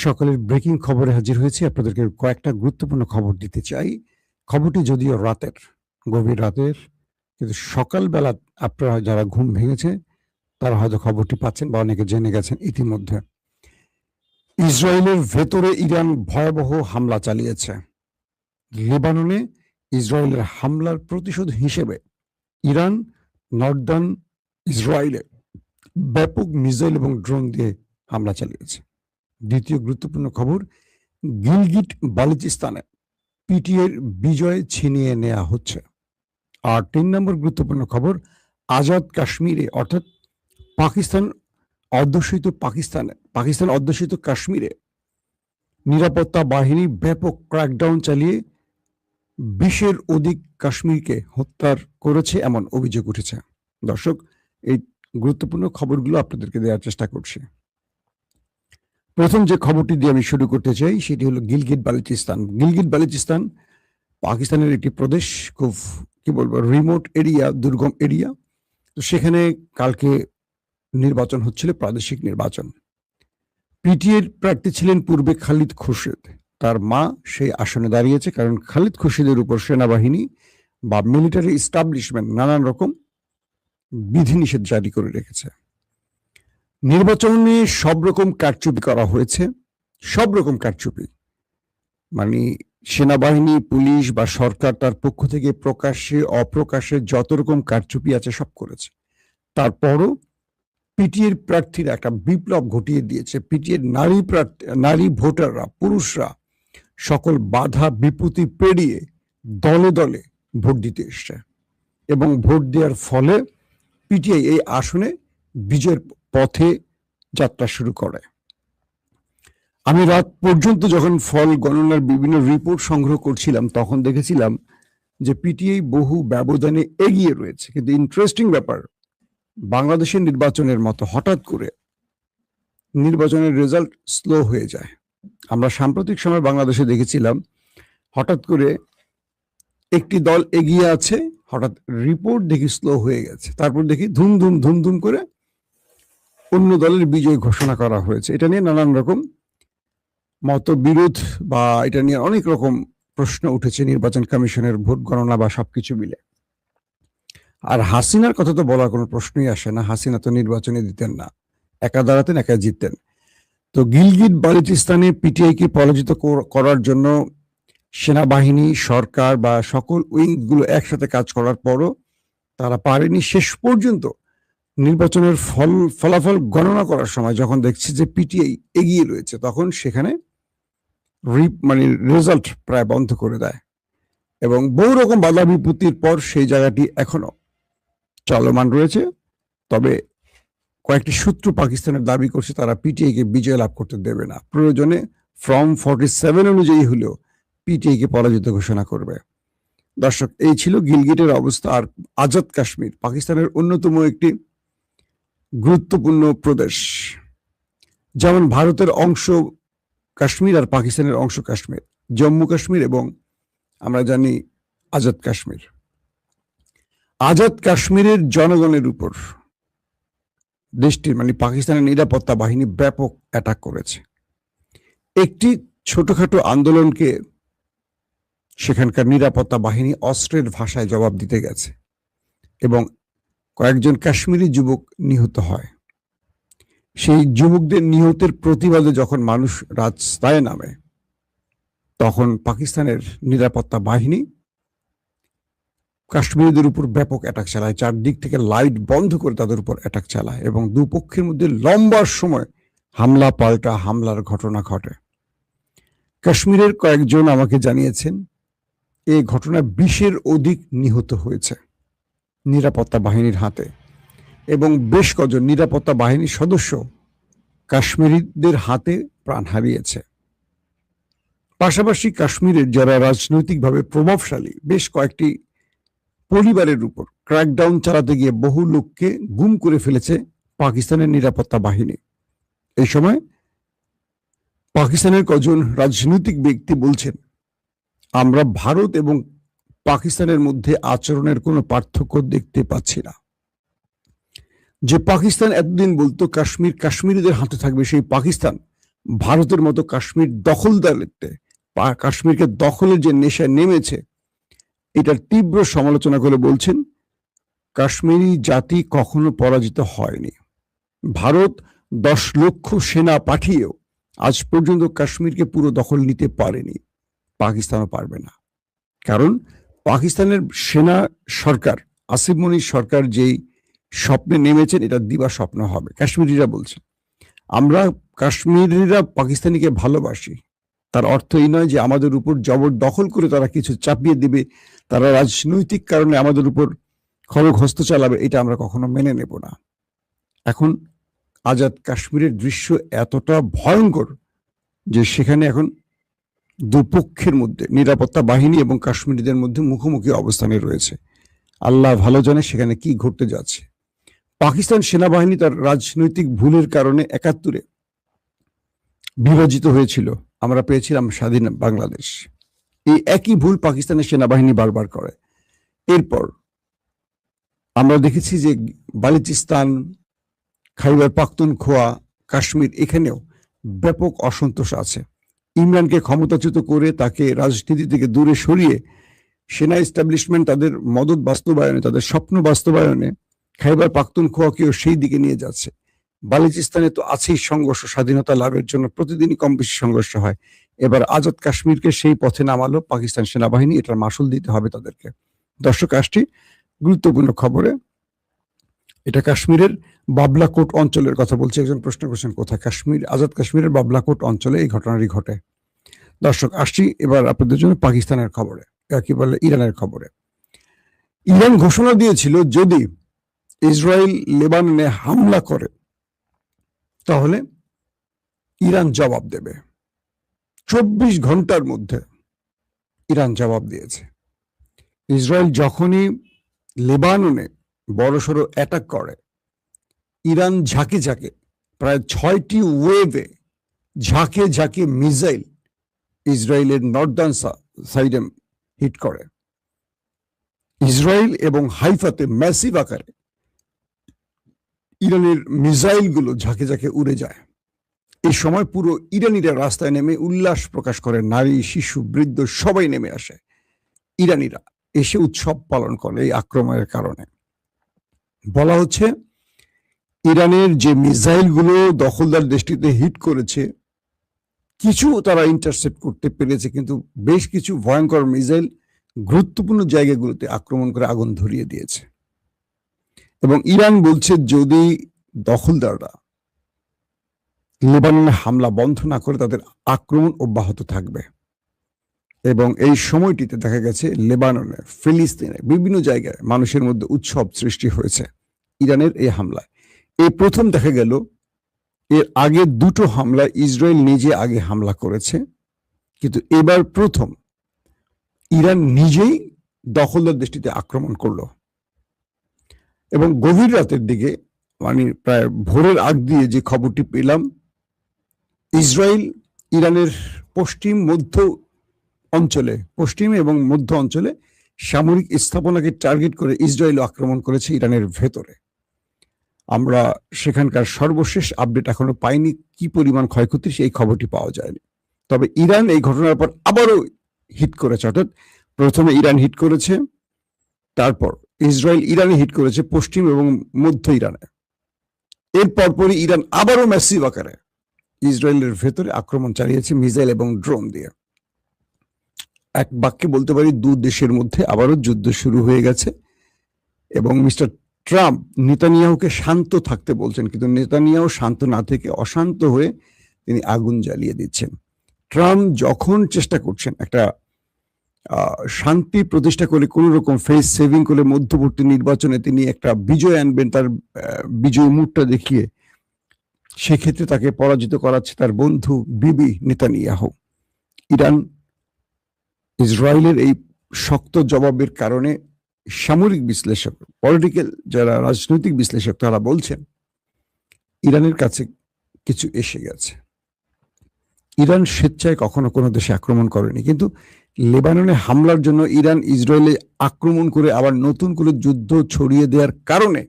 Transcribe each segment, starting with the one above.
সকালের ব্রেকিং খবরে হাজির হয়েছি। আপনাদেরকে কয়েকটা গুরুত্বপূর্ণ খবর দিতে চাই। খবরটি যদিও রাতের, গভীর রাতের, কিন্তু সকালবেলা আপনারা যারা ঘুম ভেঙেছে তারা হয়তো খবরটি পাচ্ছেন বা অনেকে জেনে গেছেন ইতিমধ্যে। ইসরায়েলের ভেতরে ইরান ভয়াবহ হামলা চালিয়েছে। লেবাননে ইসরায়েলের হামলার প্রতিশোধ হিসেবে ইরান নর্দার্ন ইসরায়েলে ব্যাপক মিসাইল এবং ড্রোন দিয়ে হামলা চালিয়েছে। দ্বিতীয় গুরুত্বপূর্ণ খবর, গিলগিট বালুচিস্তানে পিটিএর বিজয় ছিনিয়ে নেওয়া হচ্ছে। আর ৩ নম্বর গুরুত্বপূর্ণ খবর, আজাদ কাশ্মীরে অর্থাৎ পাকিস্তান অধ্যুষিত কাশ্মীরে নিরাপত্তা বাহিনী ব্যাপক ক্র্যাকডাউন চালিয়ে ২০-এর অধিক কাশ্মীরকে হত্যা করেছে এমন অভিযোগ উঠেছে। দর্শক, এই গুরুত্বপূর্ণ খবরগুলো আপনাদেরকে দেওয়ার চেষ্টা করছি। প্রথম যে খবরটি দিয়ে আমি শুরু করতে চাই সেটি হলো গিলগিট বালুচিস্তান। গিলগিট বালুচিস্তান পাকিস্তানের একটি প্রদেশ, খুব রিমোট এরিয়া, দুর্গম এরিয়া। তো সেখানে কালকে নির্বাচন হচ্ছিল, প্রাদেশিক নির্বাচন। পিটিএর প্রার্থী ছিলেন পূর্বে খালিদ খুরশেদ। তার মা সেই আসনে দাঁড়িয়েছে, কারণ খালিদ খুরশেদের উপর সেনাবাহিনী বা মিলিটারি এস্টাবলিশমেন্ট নানান রকম বিধিনিষেধ জারি করে রেখেছে। নির্বাচন নিয়ে সব রকম কারচুপি করা হয়েছে, সব রকম কারচুপি, মানে সেনাবাহিনী, পুলিশ বা সরকার তার পক্ষ থেকে প্রকাশ্যে অপ্রকাশ্যে যত রকম কারচুপি আছে সব করেছে। তারপরও পিটিএর প্রার্থীরা একটা বিপ্লব ঘটিয়ে দিয়েছে। পিটিএর নারী ভোটাররা, পুরুষরা সকল বাধা বিপত্তি পেরিয়ে দলে দলে ভোট দিতে এসছে এবং ভোট দেওয়ার ফলে পিটিআই এই আসনে বিজয়ের পথে যাত্রা শুরু করে। আমি রাত পর্যন্ত যখন ফল গণনার বিভিন্ন রিপোর্ট সংগ্রহ করছিলাম তখন দেখেছিলাম যে পিটিআই বহু ব্যবধানে এগিয়ে রয়েছে। কিন্তু ইন্টারেস্টিং ব্যাপার, বাংলাদেশের নির্বাচনের মতো হঠাৎ করে নির্বাচনের রেজাল্ট স্লো হয়ে যায়। আমরা সাম্প্রতিক সময় বাংলাদেশে দেখেছিলাম হঠাৎ করে একটি দল এগিয়ে আছে, হঠাৎ রিপোর্ট দেখি স্লো হয়ে গেছে, তারপর দেখি ধুমধুম করে অন্য দলের বিজয় ঘোষণা করা হয়েছে। এটা নিয়ে নানান রকম মতবিরোধ বা এটা নিয়ে অনেক রকম প্রশ্ন উঠেছে নির্বাচন কমিশনের ভোট গণনা বা সবকিছু মিলে। আর হাসিনার কথা তো বলার কোনো প্রশ্নই আসে না। হাসিনা তো নির্বাচনে দিতেন না, একা দাঁড়াতেন, একা জিততেন। তো গিলগিট বালুচিস্তানে পিটিআইকে পরাজিত করার জন্য সেনাবাহিনী, সরকার বা সকল উইংগুলো একসাথে কাজ করার পরও তারা পারেনি। শেষ পর্যন্ত নির্বাচনের ফলাফল গণনা করার সময় যখন দেখছে যে পিটিআই এগিয়ে রয়েছে, তখন সেখানে রেজাল্ট প্রায় বন্ধ করে দেয় এবং বহু রকম বাধা বিপত্তির পর সেই জায়গাটি এখনো চলমান রয়েছে। তবে কয়েকটি সূত্র পাকিস্তানের দাবি করছে তারা পিটিআইকে বিজয় লাভ করতে দেবে না, প্রয়োজনে ফর্ম 47 অনুযায়ী হলেও পিটিআইকে পরাজিত ঘোষণা করবে। দর্শক, এই ছিল গিলগিটের অবস্থা। আর আজাদ কাশ্মীর পাকিস্তানের অন্যতম একটি গুরুত্বপূর্ণ প্রদেশ, যেমন ভারতের অংশ কাশ্মীর আর পাকিস্তানের অংশ কাশ্মীর, জম্মু কাশ্মীর এবং আমরা জানি আজাদ কাশ্মীর। আজাদ কাশ্মীরের জনগণের উপর দেশটির পাকিস্তানের নিরাপত্তা বাহিনী ব্যাপক অ্যাটাক করেছে। একটি ছোটখাটো আন্দোলনকে সেখানকার নিরাপত্তা বাহিনী অস্ত্রের ভাষায় জবাব দিতে গেছে এবং কয়েকজন কাশ্মীরি যুবক নিহত হয়। সেই যুবকদের নিহতের প্রতিবাদে যখন মানুষ রাস্তায় নামে, তখন পাকিস্তানের নিরাপত্তা বাহিনী কাশ্মীরিদের উপর ব্যাপক অ্যাটাক চালায়, চারদিক থেকে লাইট বন্ধ করে তাদের উপর অ্যাটাক চালায় এবং দুপক্ষের মধ্যে লম্বা সময় হামলা পাল্টা হামলার ঘটনা ঘটে। কাশ্মীরের কয়েকজন আমাকে জানিয়েছেন এই ঘটনায় 20-এর অধিক নিহত হয়েছে নিরাপত্তা বাহিনীর হাতে এবং বেশ কজন নিরাপত্তা বাহিনীর সদস্য কাশ্মীরিদের হাতে প্রাণ হারিয়েছে। পাশাপাশি কাশ্মীরের যারা রাজনৈতিকভাবে প্রভাবশালী বেশ কয়েকটি পরিবারের উপর ক্র্যাকডাউন চালাতে গিয়ে বহু লোককে গুম করে ফেলেছে পাকিস্তানের নিরাপত্তা বাহিনী। এই সময় পাকিস্তানের কজন রাজনৈতিক ব্যক্তি বলছেন, আমরা ভারত এবং পাকিস্তানের মধ্যে আচরণের কোনো পার্থক্য দেখতে পাচ্ছি না। যে পাকিস্তান এতদিন বলতো কাশ্মীর কাশ্মীরিদের হাতে থাকবে, সেই পাকিস্তান ভারতের মতো কাশ্মীর দখলদারিত্বে কাশ্মীরকে দখলের যে নেশায় নেমেছে, এটার তীব্র সমালোচনা করে বলছেন কাশ্মীরি জাতি কখনো পরাজিত হয়নি। ভারত 10 লক্ষ সেনা পাঠিয়েও আজ পর্যন্ত কাশ্মীরকে পুরো দখল নিতে পারেনি, পাকিস্তানও পারবে না। কারণ পাকিস্তানের সেনা সরকার, আসিফ মনির সরকার যেই স্বপ্নে নেমেছেন, এটা দিবা স্বপ্ন হবে। কাশ্মীরিরা বলছে আমরা কাশ্মীরিরা পাকিস্তানিকে ভালোবাসি, তার অর্থ এই নয় যে আমাদের উপর জবরদখল করে তারা কিছু চাপিয়ে দিবে, তারা রাজনৈতিক কারণে আমাদের উপর খড়গ হস্ত চালাবে, এটা আমরা কখনো মেনে নেব না। এখন আজাদ কাশ্মীরের দৃশ্য এতটা ভয়ঙ্কর যে সেখানে এখন দুপক্ষের মধ্যে নিরাপত্তা বাহিনী এবং কাশ্মীরিদের মধ্যে মুখোমুখি অবস্থানে রয়েছে। আল্লাহ ভালো জানে সেখানে কি ঘটতে যাচ্ছে। পাকিস্তান সেনাবাহিনী তার রাজনৈতিক ভুলের কারণে 71-এ বিভাজিত হয়েছিল, আমরা পেয়েছিলাম স্বাধীন বাংলাদেশ। এই একই ভুল পাকিস্তানের সেনাবাহিনী বারবার করে। এরপর আমরা দেখেছি যে বালুচিস্তান, খাইবার পাখতুনখোয়া, কাশ্মীর, এখানেও ব্যাপক অসন্তোষ আছে। ইমরানকে ক্ষমতাচ্যুত করে তাকে রাজনীতি থেকে দূরে সরিয়ে সেনা এস্টাবলিশমেন্ট তাদের মদত বাস্তবায়নে, তাদের স্বপ্ন বাস্তবায়নে খাইবার পাখতুনখোয়াকেও সেই দিকে নিয়ে যাচ্ছে। বালুচিস্তানে তো আছেই সংঘর্ষ, স্বাধীনতা লাভের জন্য প্রতিদিনই কম বেশি সংঘর্ষ হয়। এবার আজাদ কাশ্মীরকে সেই পথে নামালো পাকিস্তান সেনাবাহিনী, এটার মাসুল দিতে হবে তাদেরকে। দর্শক, আসছি গুরুত্বপূর্ণ খবরে। এটা কাশ্মীরের বাবলাকোট অঞ্চলের কথা বলছে। একজন প্রশ্ন করছেন কোথায়? কাশ্মীর, আজাদ কাশ্মীরের বাবলাকোট অঞ্চলে এই ঘটনাটি ঘটে। দর্শক, আসছি এবার আপনাদের জন্য পাকিস্তানের খবরে, কি বলে ইরানের খবরে। ইরান ঘোষণা দিয়েছিল যদি ইসরায়েল লেবাননে হামলা করে তাহলে ইরান জবাব দেবে। 24 ঘন্টার মধ্যে ইরান জবাব দিয়েছে। ইসরায়েল যখনই লেবাননে বড়সড় অ্যাটাক করে, ইরান ঝাঁকে ঝাঁকে প্রায় 6টি ওয়েভে ঝাঁকে ঝাঁকে মিসাইল ইসরায়েলের নর্দার্ন সাইডে হিট করে। ইসরায়েল এবং হাইফাতে ম্যাসিভ আকারে ইরানের মিসাইলগুলো ঝাঁকে ঝাঁকে উড়ে যায়। এই সময় পুরো ইরানিরা রাস্তায় নেমে উল্লাস প্রকাশ করে, নারী, শিশু, বৃদ্ধ সবাই নেমে আসে। ইরানিরা এসে উৎসব পালন করে এই আক্রমণের কারণে। বলা হচ্ছে ইরানের যে মিসাইলগুলো দখলদার দেশটিতে হিট করেছে, কিছু তারা ইন্টারসেপ্ট করতে পেরেছে, কিন্তু বেশ কিছু ভয়ঙ্কর মিসাইল গুরুত্বপূর্ণ জায়গাগুলোতে আক্রমণ করে আগুন ধরিয়ে দিয়েছে। এবং ইরান বলছে যদি দখলদাররা লেবাননে হামলা বন্ধ না করে তাদের আক্রমণ অব্যাহত থাকবে। এবং এই সময়টিতে দেখা গেছে লেবাননে, ফিলিস্তিনে, বিভিন্ন জায়গায় মানুষের মধ্যে উৎসব সৃষ্টি হয়েছে ইরানের এই হামলায়। এই প্রথম দেখা গেল, এর আগে 2টো হামলায় ইসরায়েল নিজে আগে হামলা করেছে, কিন্তু এবার প্রথম ইরান নিজেই দখলদার দেশটিতে আক্রমণ করলো। এবং গভীর রাতের দিকে, মানে প্রায় ভোরের আগ দিয়ে যে খবরটি পেলাম, ইসরায়েল ইরানের পশ্চিম এবং মধ্য অঞ্চলে সামরিক স্থাপনাকে টার্গেট করে ইসরায়েল আক্রমণ করেছে ইরানের ভেতরে। আমরা সেখানকার সর্বশেষ আপডেট এখনো পাইনি, কি পরিমাণ ক্ষয়ক্ষতি সেই খবরটি পাওয়া যায়নি। তবে ইরান এই ঘটনার পর আবারও হিট করেছে, অর্থাৎ প্রথমে ইরান হিট করেছে, তারপর ইসরায়েল ইরানে হিট করেছে পশ্চিম এবং মধ্য ইরানে। এর পরপরই ইরান আবারও ম্যাসিভ আকারে ইসরায়েলের ভেতরে আক্রমণ চালিয়েছে মিসাইল এবং ড্রোন দিয়ে। এক বাক্যে বলতে পারি, 2 দেশের মধ্যে আবারও যুদ্ধ শুরু হয়ে গেছে। এবং মিস্টার ট্রাম্প নেতানিয়াহুকে শান্ত থাকতে বলছেন, কিন্তু নেতানিয়াহু শান্ত না থেকে অশান্ত হয়ে তিনি আগুন জ্বালিয়ে দিচ্ছেন। ট্রাম্প যখন চেষ্টা করছেন একটা শান্তি প্রতিষ্ঠা করে কোন রকম ফেস সেভিং করে মধ্যবর্তী নির্বাচনে তিনি একটা বিজয় আনবেন, তার বিজয় মুখটা দেখিয়ে, সেক্ষেত্রে তাকে পরাজিত করাচ্ছে তার বন্ধু বিবি নেতানিয়াহু। ইরান ইসরায়েলের এই শক্ত জবাবের কারণে সামরিক বিশ্লেষক, পলিটিক্যাল যারা রাজনৈতিক বিশ্লেষক, তারা বলছেন ইরানের কাছে কিছু এসে গেছে। ইরান স্বেচ্ছায় কখনো কোনো দেশে আক্রমণ করেনি, কিন্তু লেবাননে হামলার জন্য ইরান ইসরায়েলে আক্রমণ করে আবার নতুন করে যুদ্ধ ছড়িয়ে দেওয়ার কারণে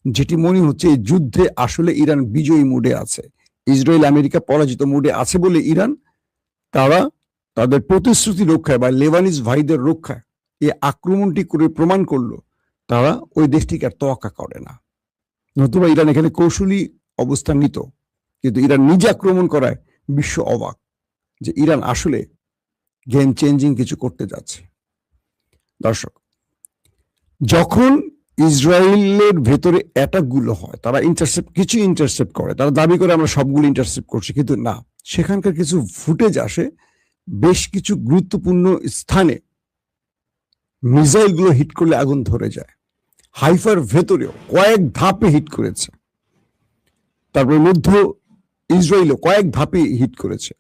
যেটি মনে হচ্ছে এই যুদ্ধে আসলে ইরান বিজয়ী মুডে আছে। ইসরায়েল আমেরিকা পরাজিত মোডে আছে বলে ইরান তারা তাদের প্রতিশ্রুতি রক্ষায় বা লেবানিজ ভাইদের রক্ষায় এই আক্রমণটি করে প্রমাণ করলো তারা ওই দেশটিকে আর তোয়াক্কা করে না। নতুবা ইরান এখানে কৌশলী অবস্থান নিত, কিন্তু ইরান নিজে আক্রমণ করায় বিশ্ব অবাক যে ইরান আসলে গেম চেঞ্জিং কিছু করতে যাচ্ছে। দর্শক, যখন ইসরায়েলের ভেতরে অ্যাটাকগুলো হয়, তারা কিছু ইন্টারসেপ্ট করে, তারা দাবি করে আমরা সবগুলো ইন্টারসেপ্ট করছি, কিন্তু না, সেখানকার কিছু ফুটেজ আসে বেশ কিছু গুরুত্বপূর্ণ স্থানে মিসাইলগুলো হিট করলে আগুন ধরে যায়। হাইফার ভেতরেও কয়েক ধাপে হিট করেছে, তারপরে মধ্য ইসরায়েলও কয়েক ধাপে হিট করেছে।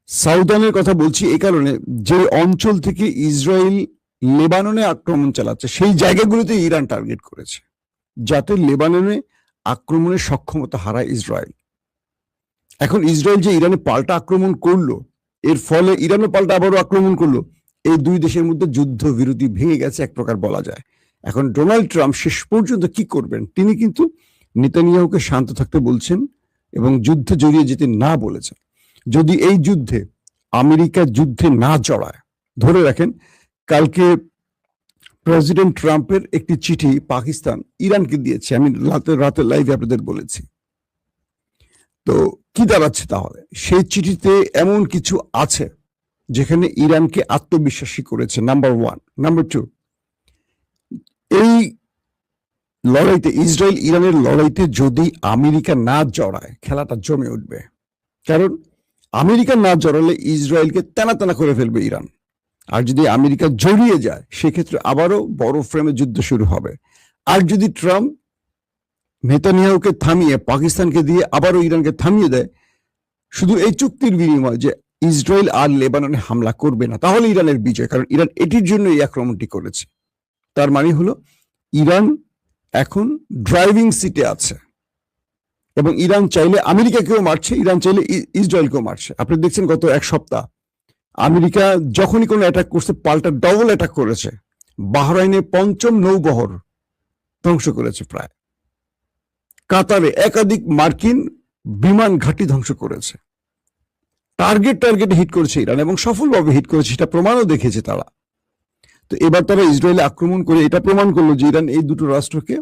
সাউদানের কথা বলছি এই কারণে, যে অঞ্চল থেকে ইসরায়েল লেবাননে আক্রমণ চালাচ্ছে সেই জায়গাগুলোতে ইরান টার্গেট করেছে, যাতে লেবাননে আক্রমণের সক্ষমতা হারায় ইসরায়েল। এখন ইসরায়েল যে ইরানে পাল্টা আক্রমণ করলো, এর ফলে ইরানও পাল্টা আবারও আক্রমণ করলো, এই দুই দেশের মধ্যে যুদ্ধ বিরতি ভেঙে গেছে এক প্রকার বলা যায়। এখন ডোনাল্ড ট্রাম্প শেষ পর্যন্ত কি করবেন? তিনি কিন্তু নেতানিয়াহুকে শান্ত থাকতে বলছেন এবং যুদ্ধে জড়িয়ে যেতে না বলেছেন। যদি এই যুদ্ধে আমেরিকা যুদ্ধে না জড়ায়, ধরে রাখেন কালকে প্রেসিডেন্ট ট্রাম্পের একটি চিঠি পাকিস্তান ইরানকে দিয়েছে, আমি রাতে লাইভে আপনাদের বলেছি। তো কি দাঁড়াচ্ছে তাহলে? সেই চিঠিতে এমন কিছু আছে যেখানে ইরানকে আত্মবিশ্বাসী করেছে, নাম্বার ওয়ান। নাম্বার টু, এই লড়াইতে, ইসরায়েল ইরানের লড়াইতে যদি আমেরিকা না জড়ায়, খেলাটা জমে উঠবে। কারণ আমেরিকা না জড়ালে ইসরায়েলকে টানা টানা করে ফেলবে ইরান, আর যদি আমেরিকা জড়িয়ে যায় সেক্ষেত্রে আবারও বড় ফ্রেমে যুদ্ধ শুরু হবে। আর যদি ট্রাম্প নেতানিয়াহুকে থামিয়ে পাকিস্তানকে দিয়ে আবারও ইরানকে থামিয়ে দেয়, শুধু এই চুক্তির বিনিময়ে যে ইসরায়েল আর লেবাননে হামলা করবে না, তাহলে ইরানের বিজয়। কারণ ইরান এটির জন্য এই আক্রমণটি করেছে। তার মানে হলো ইরান এখন ড্রাইভিং সিটে আছে এবং ইরান চাইলে আমেরিকাকেও মারছে, ইরান চাইলে ইসরায়েলকেও মারছে। আপনি দেখছেন গত এক সপ্তাহ আমেরিকা যখনই কোনো অ্যাটাক করছে পাল্টা ডবল অ্যাটাক করেছে। বাহরাইনে ৫ম নৌবহর ধ্বংস করেছে প্রায়, কাতারে একাধিক মার্কিন বিমান ঘাঁটি ধ্বংস করেছে। টার্গেটে হিট করেছে ইরান এবং সফলভাবে হিট করেছে, সেটা প্রমাণও দেখেছে তারা। তো এবার তারা ইসরায়েলে আক্রমণ করে এটা প্রমাণ করলো যে ইরান এই দুটো রাষ্ট্রকে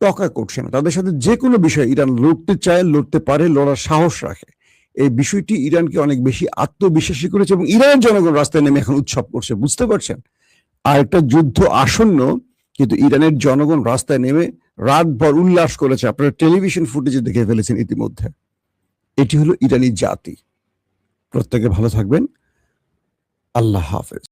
তোয়াক্কা করছে না। তাদের সাথে যে কোনো বিষয় ইরান লড়তে চায়, লড়তে পারে, লড়ার সাহস রাখে। এই বিষয়টি ইরানকে অনেক বেশি আত্মবিশ্বাসী করেছে এবং ইরানের জনগণ রাস্তায় নেমে এখন উৎসব করছে, বুঝতে পারছেন? আর একটা যুদ্ধ আসন্ন, কিন্তু ইরানের জনগণ রাস্তায় নেমে রাতভর উল্লাস করেছে। আপনারা টেলিভিশন ফুটেজে দেখে ফেলেছেন ইতিমধ্যে। এটি হলো ইরানি জাতি। প্রত্যেকে ভালো থাকবেন। আল্লাহ হাফেজ।